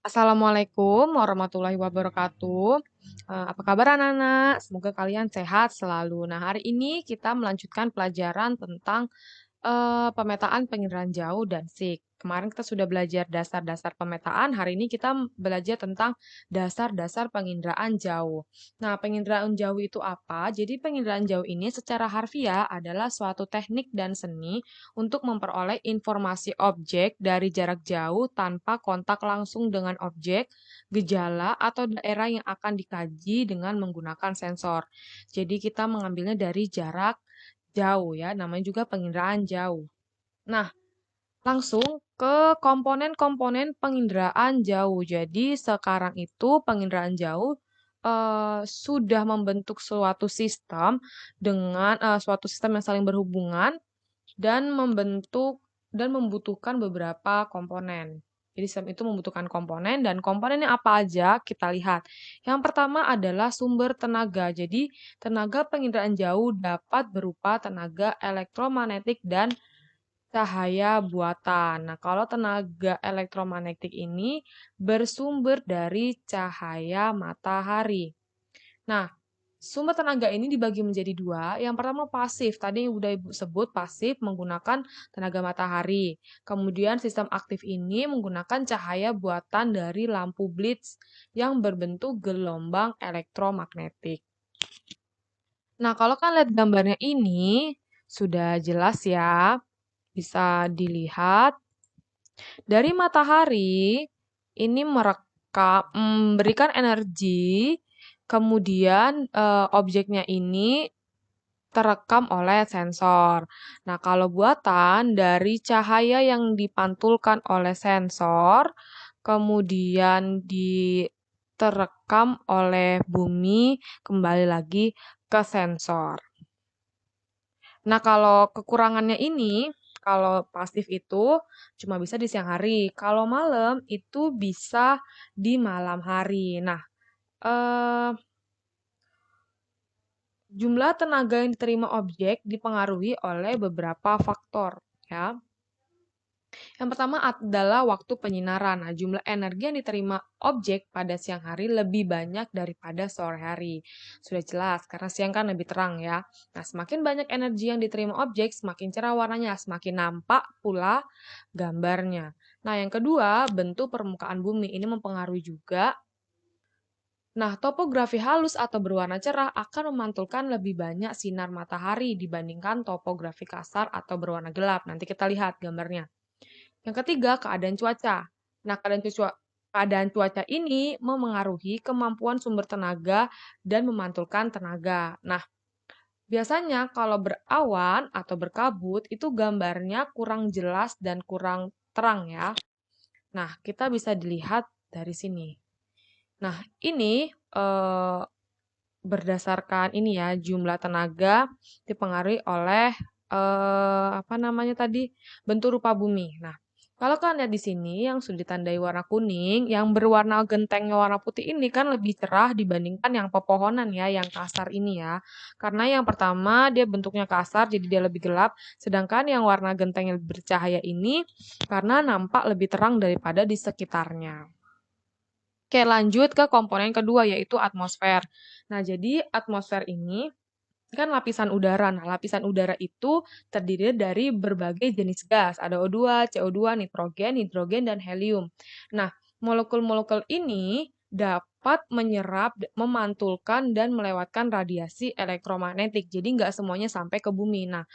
Assalamualaikum warahmatullahi wabarakatuh. Apa kabar anak-anak? Semoga kalian sehat selalu. Nah, hari ini kita melanjutkan pelajaran tentang pemetaan penginderaan jauh dan SIG. Kemarin kita sudah belajar dasar-dasar pemetaan, hari ini kita belajar tentang dasar-dasar penginderaan jauh. Nah, penginderaan jauh itu apa? Jadi penginderaan jauh ini secara harfiah adalah suatu teknik dan seni untuk memperoleh informasi objek dari jarak jauh tanpa kontak langsung dengan objek, gejala, atau daerah yang akan dikaji dengan menggunakan sensor. Jadi kita mengambilnya dari jarak jauh ya, namanya juga penginderaan jauh. Nah, langsung ke komponen-komponen penginderaan jauh. Jadi sekarang itu penginderaan jauh sudah membentuk suatu sistem yang saling berhubungan dan membutuhkan beberapa komponen. Jadi sistem itu membutuhkan komponen dan komponennya apa aja kita lihat. Yang pertama adalah sumber tenaga. Jadi tenaga penginderaan jauh dapat berupa tenaga elektromagnetik dan cahaya buatan. Nah, kalau tenaga elektromagnetik ini bersumber dari cahaya matahari. Nah, sumber tenaga ini dibagi menjadi dua. Yang pertama pasif, tadi yang udah Ibu sebut pasif menggunakan tenaga matahari. Kemudian sistem aktif ini menggunakan cahaya buatan dari lampu blitz yang berbentuk gelombang elektromagnetik. Nah, kalau kan lihat gambarnya ini, sudah jelas ya, bisa dilihat dari matahari ini memberikan energi, kemudian objeknya ini terekam oleh sensor. Nah, kalau buatan dari cahaya yang dipantulkan oleh sensor, kemudian diterekam oleh bumi, kembali lagi ke sensor. Nah, kalau kekurangannya ini, kalau pasif itu cuma bisa di siang hari. Kalau malam itu bisa di malam hari. Nah, eh, jumlah tenaga yang diterima objek dipengaruhi oleh beberapa faktor, ya. Yang pertama adalah waktu penyinaran. Nah, jumlah energi yang diterima objek pada siang hari lebih banyak daripada sore hari. Sudah jelas, karena siang kan lebih terang ya. Nah, semakin banyak energi yang diterima objek, semakin cerah warnanya, semakin nampak pula gambarnya. Nah, yang kedua, bentuk permukaan bumi. Ini mempengaruhi juga. Nah, topografi halus atau berwarna cerah akan memantulkan lebih banyak sinar matahari dibandingkan topografi kasar atau berwarna gelap. Nanti kita lihat gambarnya. Yang ketiga, keadaan cuaca. Nah, keadaan cuaca ini memengaruhi kemampuan sumber tenaga dan memantulkan tenaga. Nah, biasanya kalau berawan atau berkabut itu gambarnya kurang jelas dan kurang terang ya. Nah, kita bisa dilihat dari sini. Nah, ini berdasarkan ini ya, jumlah tenaga dipengaruhi oleh apa namanya tadi? Bentuk rupa bumi. Nah, kalau kalian lihat di sini yang sudah ditandai warna kuning, yang berwarna gentengnya warna putih ini kan lebih cerah dibandingkan yang pepohonan ya, yang kasar ini ya. Karena yang pertama dia bentuknya kasar jadi dia lebih gelap, sedangkan yang warna genteng yang bercahaya ini karena nampak lebih terang daripada di sekitarnya. Oke, lanjut ke komponen kedua yaitu atmosfer. Nah, jadi atmosfer ini kan lapisan udara. Nah, lapisan udara itu terdiri dari berbagai jenis gas. Ada O2, CO2, nitrogen, hidrogen, dan helium. Nah, molekul-molekul ini dapat menyerap, memantulkan, dan melewatkan radiasi elektromagnetik. Jadi nggak semuanya sampai ke bumi. Nah,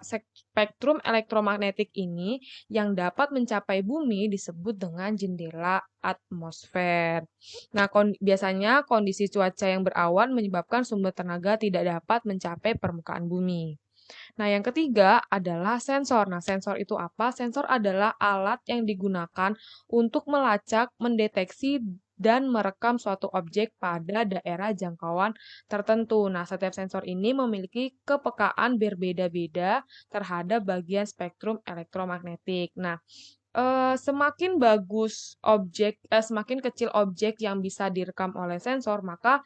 spektrum elektromagnetik ini yang dapat mencapai bumi disebut dengan jendela atmosfer. Nah, biasanya kondisi cuaca yang berawan menyebabkan sumber tenaga tidak dapat mencapai permukaan bumi. Nah, yang ketiga adalah sensor. Nah, sensor itu apa? Sensor adalah alat yang digunakan untuk melacak, mendeteksi, dan merekam suatu objek pada daerah jangkauan tertentu. Nah, setiap sensor ini memiliki kepekaan berbeda-beda terhadap bagian spektrum elektromagnetik. Nah, semakin kecil objek yang bisa direkam oleh sensor, maka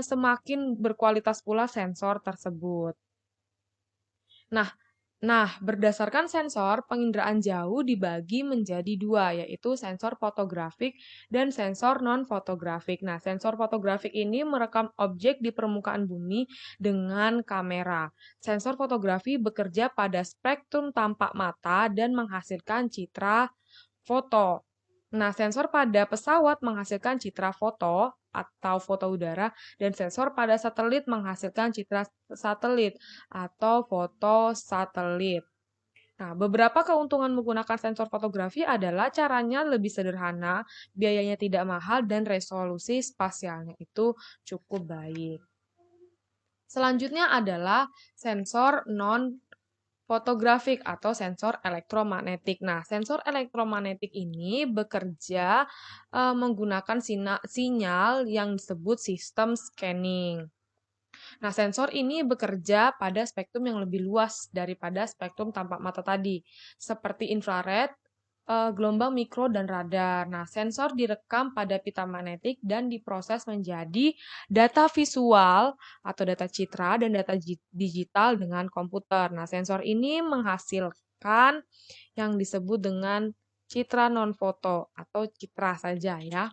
semakin berkualitas pula sensor tersebut. Nah, Nah, berdasarkan sensor, penginderaan jauh dibagi menjadi dua, yaitu sensor fotografik dan sensor non-fotografik. Nah, sensor fotografik ini merekam objek di permukaan bumi dengan kamera. Sensor fotografi bekerja pada spektrum tampak mata dan menghasilkan citra foto. Nah, sensor pada pesawat menghasilkan citra foto atau foto udara dan sensor pada satelit menghasilkan citra satelit atau foto satelit. Nah, beberapa keuntungan menggunakan sensor fotografi adalah caranya lebih sederhana, biayanya tidak mahal, dan resolusi spasialnya itu cukup baik. Selanjutnya adalah sensor non-fotografik atau sensor elektromagnetik. Nah, sensor elektromagnetik ini bekerja menggunakan sinyal yang disebut sistem scanning. Nah, sensor ini bekerja pada spektrum yang lebih luas daripada spektrum tampak mata tadi, seperti infrared, gelombang mikro, dan radar. Nah, sensor direkam pada pita magnetik dan diproses menjadi data visual atau data citra dan data digital dengan komputer. Nah, sensor ini menghasilkan yang disebut dengan citra non-foto atau citra saja ya.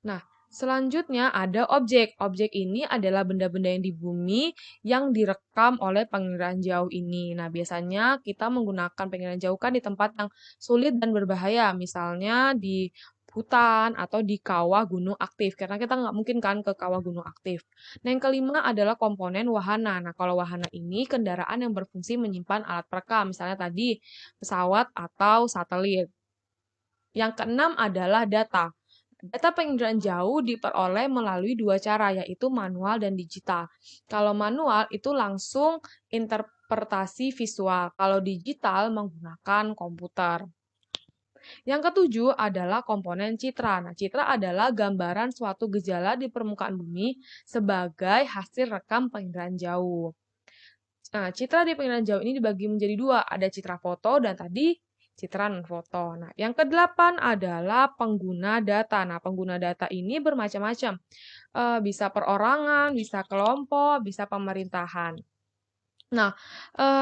Nah, selanjutnya ada objek. Objek ini adalah benda-benda yang di bumi yang direkam oleh penginderaan jauh ini. Nah, biasanya kita menggunakan penginderaan jauh kan di tempat yang sulit dan berbahaya, misalnya di hutan atau di kawah gunung aktif, karena kita nggak mungkin kan ke kawah gunung aktif. Nah, yang kelima adalah komponen wahana. Nah, kalau wahana ini kendaraan yang berfungsi menyimpan alat perekam, misalnya tadi pesawat atau satelit. Yang keenam adalah data. Data penginderaan jauh diperoleh melalui dua cara, yaitu manual dan digital. Kalau manual itu langsung interpretasi visual, kalau digital menggunakan komputer. Yang ketujuh adalah komponen citra. Nah, citra adalah gambaran suatu gejala di permukaan bumi sebagai hasil rekam penginderaan jauh. Nah, citra di penginderaan jauh ini dibagi menjadi dua, ada citra foto dan tadi citra non-foto. Nah, yang kedelapan adalah pengguna data. Nah, pengguna data ini bermacam-macam. Bisa perorangan, bisa kelompok, bisa pemerintahan. Nah,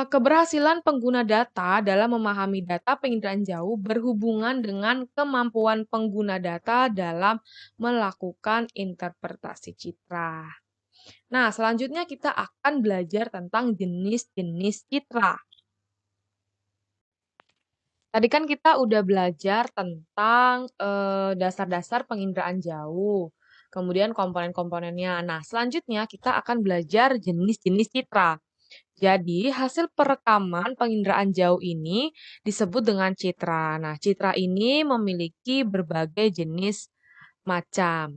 keberhasilan pengguna data dalam memahami data penginderaan jauh berhubungan dengan kemampuan pengguna data dalam melakukan interpretasi citra. Nah, selanjutnya kita akan belajar tentang jenis-jenis citra. Tadi kan kita udah belajar tentang dasar-dasar penginderaan jauh, kemudian komponen-komponennya. Nah, selanjutnya kita akan belajar jenis-jenis citra. Jadi, hasil perekaman penginderaan jauh ini disebut dengan citra. Nah, citra ini memiliki berbagai jenis macam.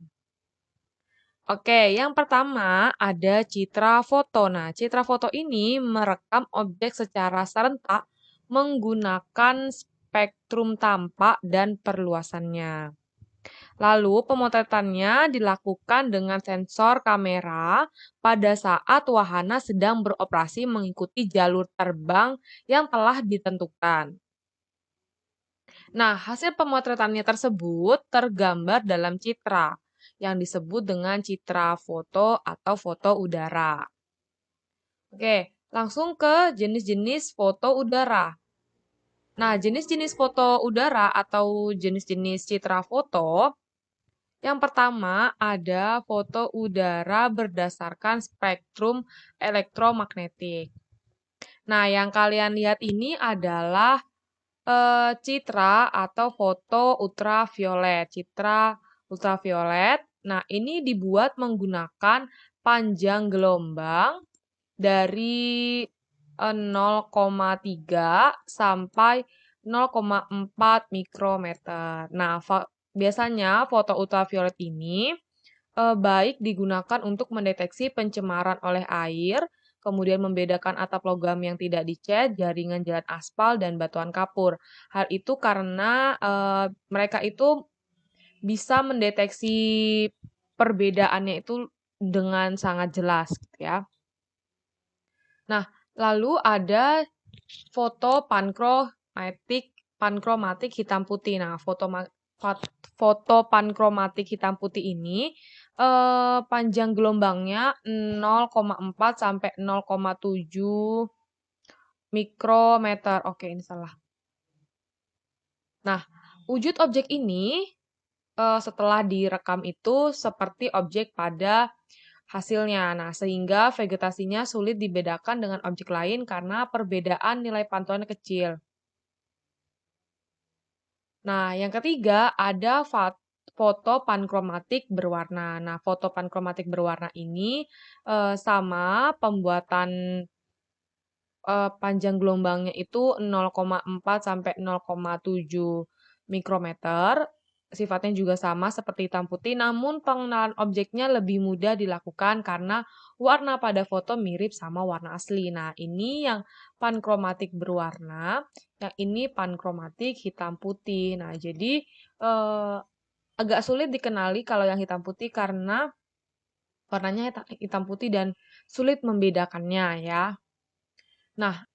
Oke, yang pertama ada citra foto. Nah, citra foto ini merekam objek secara serentak menggunakan spektrum tampak dan perluasannya. Lalu, pemotretannya dilakukan dengan sensor kamera pada saat wahana sedang beroperasi mengikuti jalur terbang yang telah ditentukan. Nah, hasil pemotretannya tersebut tergambar dalam citra yang disebut dengan citra foto atau foto udara. Oke, langsung ke jenis-jenis foto udara. Nah, jenis-jenis foto udara atau jenis-jenis citra foto, yang pertama ada foto udara berdasarkan spektrum elektromagnetik. Nah, yang kalian lihat ini adalah citra atau foto ultraviolet. Citra ultraviolet. Nah, ini dibuat menggunakan panjang gelombang dari 0,3 sampai 0,4 mikrometer. Nah, biasanya foto ultraviolet ini baik digunakan untuk mendeteksi pencemaran oleh air, kemudian membedakan atap logam yang tidak dicat, jaringan jalan aspal, dan batuan kapur. Hal itu karena mereka itu bisa mendeteksi perbedaannya itu dengan sangat jelas, gitu ya. Nah, lalu ada foto pankromatik hitam putih. Nah, foto pankromatik hitam putih ini panjang gelombangnya 0,4 sampai 0,7 mikrometer. Oke, ini salah. Nah, wujud objek ini setelah direkam itu seperti objek pada hasilnya. Nah, sehingga vegetasinya sulit dibedakan dengan objek lain karena perbedaan nilai pantauan kecil. Nah, yang ketiga ada foto pankromatik berwarna. Nah, foto pankromatik berwarna ini sama pembuatan panjang gelombangnya itu 0,4 sampai 0,7 mikrometer. Sifatnya juga sama seperti hitam putih, namun pengenalan objeknya lebih mudah dilakukan karena warna pada foto mirip sama warna asli. Nah, ini yang pankromatik berwarna, yang ini pankromatik hitam putih. Nah, jadi eh, agak sulit dikenali kalau yang hitam putih karena warnanya hitam putih dan sulit membedakannya ya. Nah,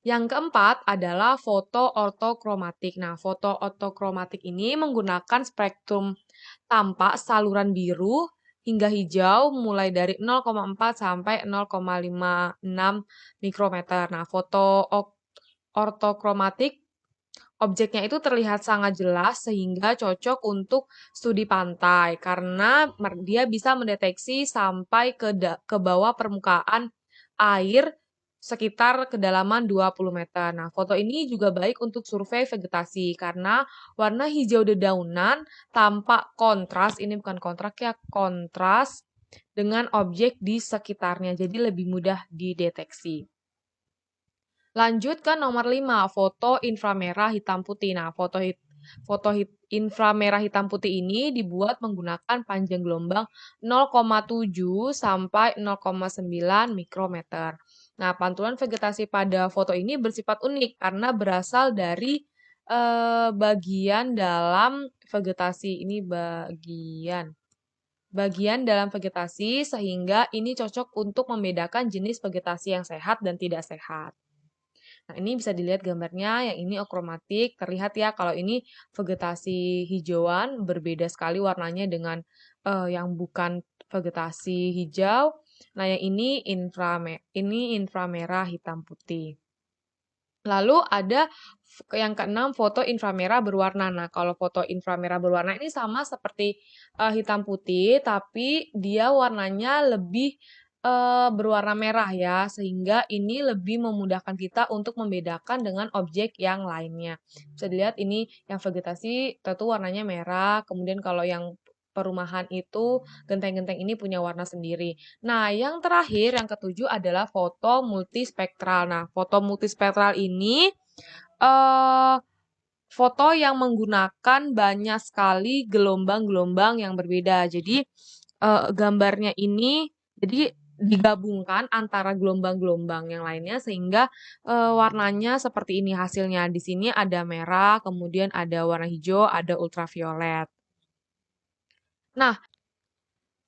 yang keempat adalah foto ortokromatik. Nah, foto ortokromatik ini menggunakan spektrum tampak saluran biru hingga hijau mulai dari 0,4 sampai 0,56 mikrometer. Nah, foto ortokromatik objeknya itu terlihat sangat jelas sehingga cocok untuk studi pantai karena dia bisa mendeteksi sampai ke bawah permukaan air sekitar kedalaman 20 meter. Nah, foto ini juga baik untuk survei vegetasi karena warna hijau dedaunan tampak kontras, ini bukan kontrak ya, kontras dengan objek di sekitarnya. Jadi lebih mudah dideteksi. Lanjut ke nomor 5, foto inframerah hitam putih. Nah, inframerah hitam putih ini dibuat menggunakan panjang gelombang 0,7 sampai 0,9 mikrometer. Nah, pantulan vegetasi pada foto ini bersifat unik karena berasal dari bagian dalam vegetasi. Ini bagian dalam vegetasi sehingga ini cocok untuk membedakan jenis vegetasi yang sehat dan tidak sehat. Nah, ini bisa dilihat gambarnya, yang ini okromatik, terlihat ya kalau ini vegetasi hijauan, berbeda sekali warnanya dengan yang bukan vegetasi hijau. Nah, yang ini inframerah hitam putih. Lalu ada yang keenam foto inframerah berwarna. Nah, kalau foto inframerah berwarna ini sama seperti hitam putih, tapi dia warnanya lebih berwarna merah ya, sehingga ini lebih memudahkan kita untuk membedakan dengan objek yang lainnya. Bisa dilihat ini yang vegetasi tentu warnanya merah, kemudian kalau yang perumahan itu genteng-genteng ini punya warna sendiri. Nah, yang terakhir, yang ketujuh adalah foto multispektral. Nah, foto multispektral ini eh, foto yang menggunakan banyak sekali gelombang-gelombang yang berbeda. Jadi, gambarnya ini jadi digabungkan antara gelombang-gelombang yang lainnya sehingga warnanya seperti ini hasilnya. Di sini ada merah, kemudian ada warna hijau, ada ultraviolet. Nah,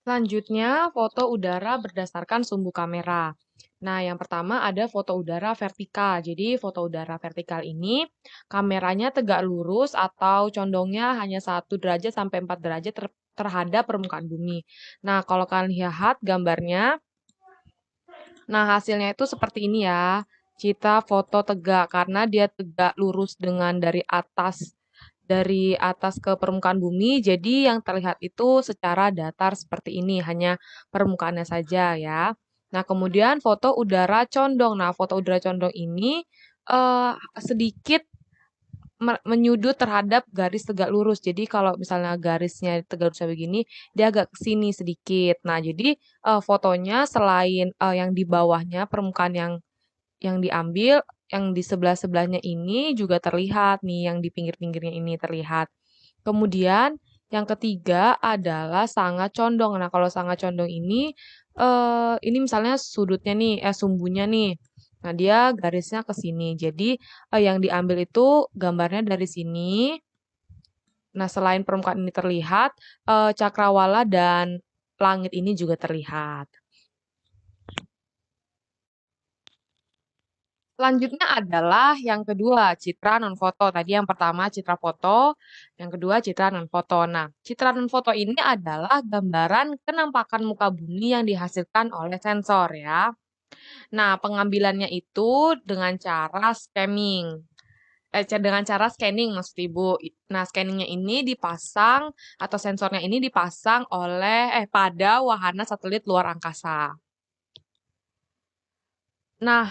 selanjutnya, foto udara berdasarkan sumbu kamera. Nah, yang pertama ada foto udara vertikal. Jadi, foto udara vertikal ini kameranya tegak lurus atau condongnya hanya 1 derajat sampai 4 derajat terhadap permukaan bumi. Nah, kalau kalian lihat gambarnya, nah hasilnya itu seperti ini ya. Kita foto tegak karena dia tegak lurus dengan dari atas ke permukaan bumi, jadi yang terlihat itu secara datar seperti ini, hanya permukaannya saja ya. Nah, kemudian foto udara condong. Nah, foto udara condong ini sedikit menyudut terhadap garis tegak lurus. Jadi kalau misalnya garisnya tegak lurus begini, dia agak ke sini sedikit. Nah, jadi fotonya selain yang di bawahnya permukaan yang diambil, yang di sebelah-sebelahnya ini juga terlihat nih, yang di pinggir-pinggirnya ini terlihat. Kemudian yang ketiga adalah sangat condong. Nah, kalau sangat condong ini misalnya sudutnya nih, sumbunya nih. Nah, dia garisnya ke sini. Jadi yang diambil itu gambarnya dari sini. Nah, selain permukaan ini terlihat, cakrawala dan langit ini juga terlihat. Selanjutnya adalah yang kedua, citra non-foto. Tadi yang pertama citra foto, yang kedua citra non-foto. Nah, citra non-foto ini adalah gambaran kenampakan muka bumi yang dihasilkan oleh sensor ya. Nah, pengambilannya itu dengan cara scanning. Dengan cara scanning maksud Ibu. Nah, scanningnya ini dipasang atau sensornya ini dipasang pada wahana satelit luar angkasa. Nah,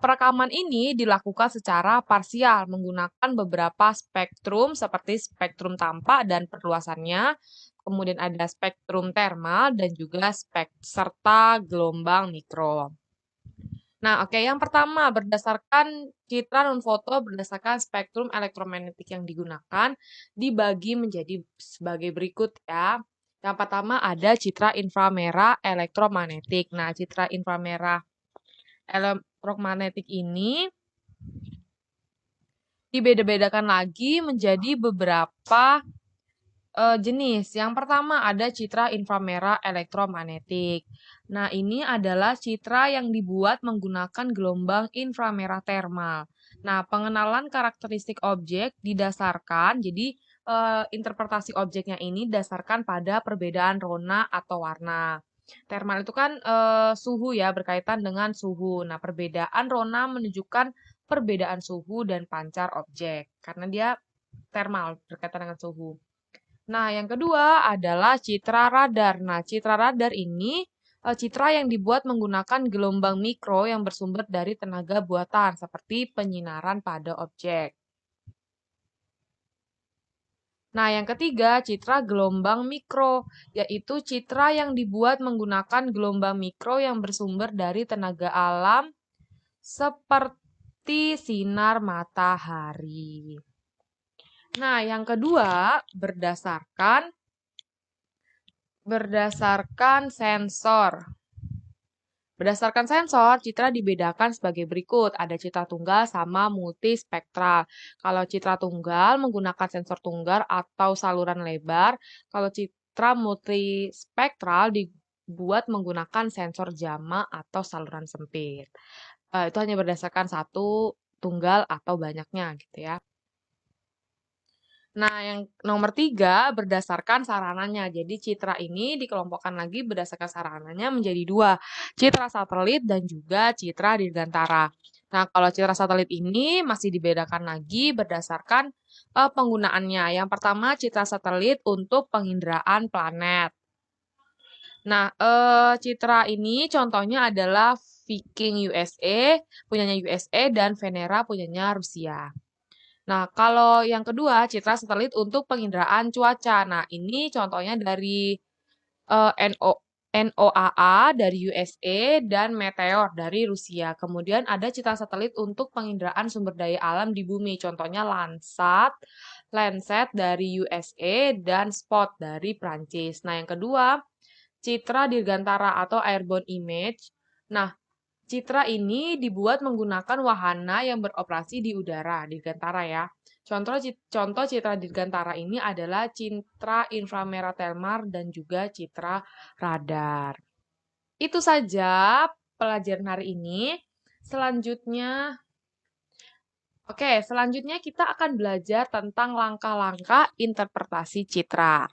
perekaman ini dilakukan secara parsial menggunakan beberapa spektrum seperti spektrum tampak dan perluasannya, kemudian ada spektrum termal dan juga serta gelombang mikro. Nah, oke, yang pertama berdasarkan citra non foto berdasarkan spektrum elektromagnetik yang digunakan dibagi menjadi sebagai berikut ya. Yang pertama ada citra inframerah elektromagnetik. Nah, citra inframerah elektromagnetik ini dibeda-bedakan lagi menjadi beberapa jenis. Yang pertama ada citra inframerah elektromagnetik. Nah, ini adalah citra yang dibuat menggunakan gelombang inframerah termal. Nah, pengenalan karakteristik objek didasarkan, jadi interpretasi objeknya ini didasarkan pada perbedaan rona atau warna. Termal itu kan suhu ya, berkaitan dengan suhu. Nah, perbedaan rona menunjukkan perbedaan suhu dan pancar objek, karena dia termal, berkaitan dengan suhu. Nah, yang kedua adalah citra radar. Nah, citra radar ini citra yang dibuat menggunakan gelombang mikro yang bersumber dari tenaga buatan, seperti penyinaran pada objek. Nah, yang ketiga, citra gelombang mikro, yaitu citra yang dibuat menggunakan gelombang mikro yang bersumber dari tenaga alam, seperti sinar matahari. Nah, yang kedua, berdasarkan sensor. Berdasarkan sensor, citra dibedakan sebagai berikut. Ada citra tunggal sama multispektral. Kalau citra tunggal menggunakan sensor tunggal atau saluran lebar. Kalau citra multispektral dibuat menggunakan sensor JAMA atau saluran sempit. Itu hanya berdasarkan satu tunggal atau banyaknya gitu ya. Nah, yang nomor 3 berdasarkan sarananya. Jadi citra ini dikelompokkan lagi berdasarkan sarananya menjadi 2. Citra satelit dan juga citra dirgantara. Nah, kalau citra satelit ini masih dibedakan lagi berdasarkan penggunaannya. Yang pertama citra satelit untuk penginderaan planet. Nah, citra ini contohnya adalah Viking USA, punyanya USA, dan Venera punyanya Rusia. Nah, kalau yang kedua, citra satelit untuk penginderaan cuaca. Nah, ini contohnya dari NOAA dari USA dan Meteor dari Rusia. Kemudian ada citra satelit untuk penginderaan sumber daya alam di bumi. Contohnya Landsat dari USA dan Spot dari Prancis. Nah, yang kedua, citra dirgantara atau airborne image. Nah, citra ini dibuat menggunakan wahana yang beroperasi di udara, dirgantara ya. Contoh citra dirgantara ini adalah citra inframerah termal dan juga citra radar. Itu saja pelajaran hari ini. Selanjutnya kita akan belajar tentang langkah-langkah interpretasi citra.